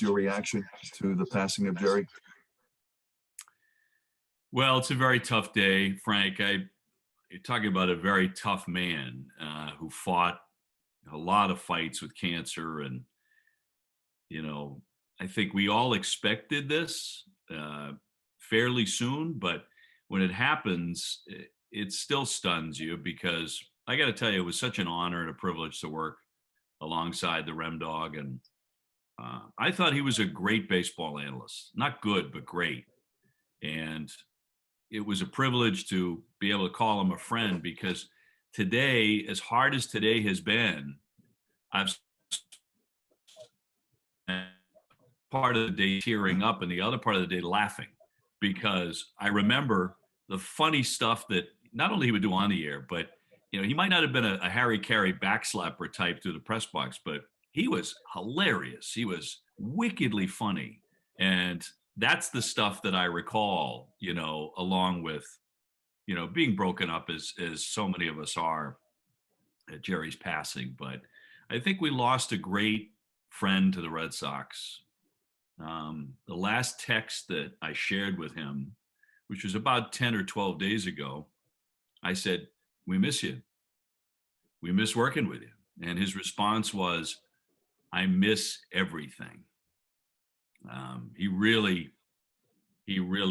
your reaction to the passing of Jerry? Well, it's a very tough day, Frank. You're talking about a very tough man who fought a lot of fights with cancer. And, you know, I think we all expected this fairly soon, but when it happens, it still stuns you because I got to tell you, it was such an honor and a privilege to work alongside the Rem Dog. And I thought he was a great baseball analyst, not good, but great. And it was a privilege to be able to call him a friend because today, as hard as today has been, I've spent part of the day tearing up and the other part of the day laughing because I remember the funny stuff that not only he would do on the air, but he might not have been a Harry Carey backslapper type through the press box, but he was hilarious. He was wickedly funny. And that's the stuff that I recall, along with, being broken up as so many of us are at Jerry's passing. But I think we lost a great friend to the Red Sox. The last text that I shared with him, which was about 10 or 12 days ago, I said, "We miss you. We miss working with you." And his response was, "I miss everything." He really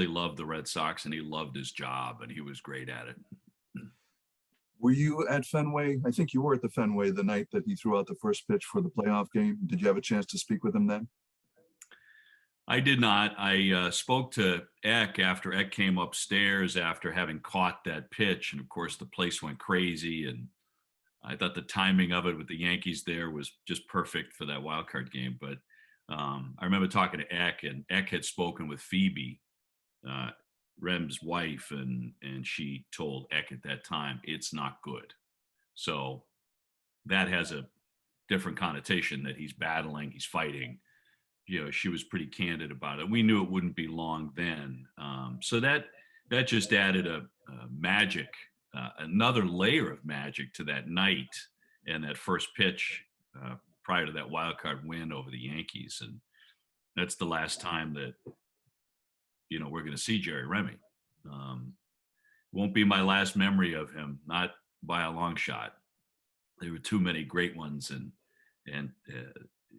loved the Red Sox and he loved his job and he was great at it. Were you at Fenway? I think you were at the Fenway the night that he threw out the first pitch for the playoff game. Did you have a chance to speak with him then? I did not. I spoke to Eck after Eck came upstairs after having caught that pitch. And of course, the place went crazy. And I thought the timing of it with the Yankees there was just perfect for that wild card game. But I remember talking to Eck, and Eck had spoken with Phoebe, Rem's wife, and she told Eck at that time, "It's not good." So that has a different connotation that he's battling, he's fighting. She was pretty candid about it. We knew it wouldn't be long then. So that just added a magic, another layer of magic to that night and that first pitch prior to that wild card win over the Yankees. And that's the last time that, we're going to see Jerry Remy. Won't be my last memory of him, not by a long shot. There were too many great ones and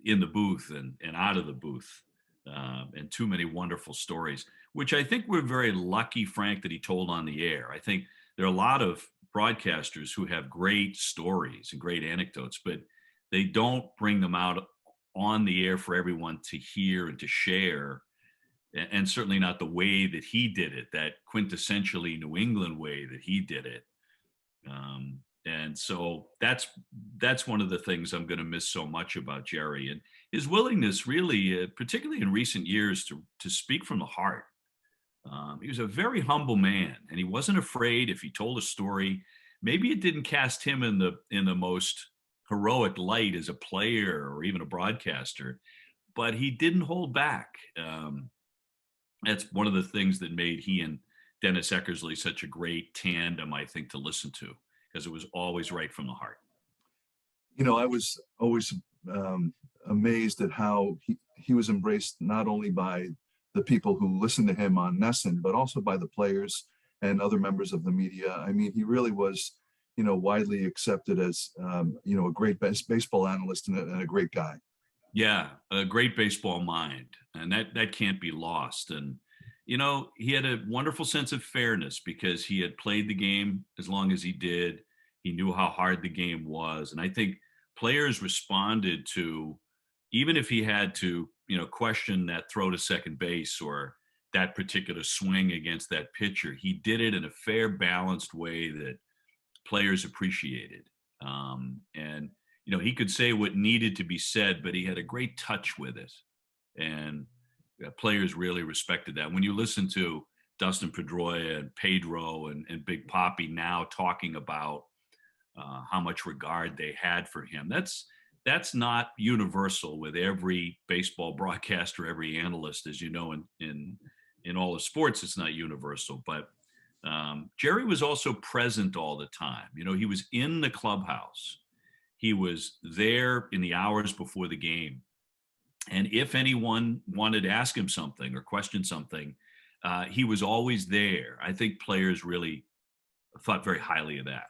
in the booth and out of the booth, and too many wonderful stories, which I think we're very lucky, Frank, that he told on the air. I think there are a lot of broadcasters who have great stories and great anecdotes, but they don't bring them out on the air for everyone to hear and to share, and certainly not the way that he did it, that quintessentially New England way that he did it. And so that's one of the things I'm going to miss so much about Jerry, and his willingness really, particularly in recent years, to speak from the heart. He was a very humble man, and he wasn't afraid if he told a story. Maybe it didn't cast him in the most heroic light as a player or even a broadcaster, but he didn't hold back. That's one of the things that made he and Dennis Eckersley such a great tandem, I think, to listen to, because it was always right from the heart. I was always amazed at how he was embraced not only by the people who listened to him on NESN, but also by the players and other members of the media. I mean, he really was, widely accepted as, a great baseball analyst and a great guy. Yeah, a great baseball mind, and that can't be lost. And he had a wonderful sense of fairness because he had played the game as long as he did. He knew how hard the game was, and I think players responded to, even if he had to, question that throw to second base or that particular swing against that pitcher. He did it in a fair, balanced way that players appreciated. And he could say what needed to be said, but he had a great touch with it. And players really respected that. When you listen to Dustin Pedroia and Pedro and Big Papi now talking about how much regard they had for him, that's not universal with every baseball broadcaster, every analyst, as you know, in all of sports, it's not universal. But Jerry was also present all the time. He was in the clubhouse. He was there in the hours before the game. And if anyone wanted to ask him something or question something, he was always there. I think players really thought very highly of that.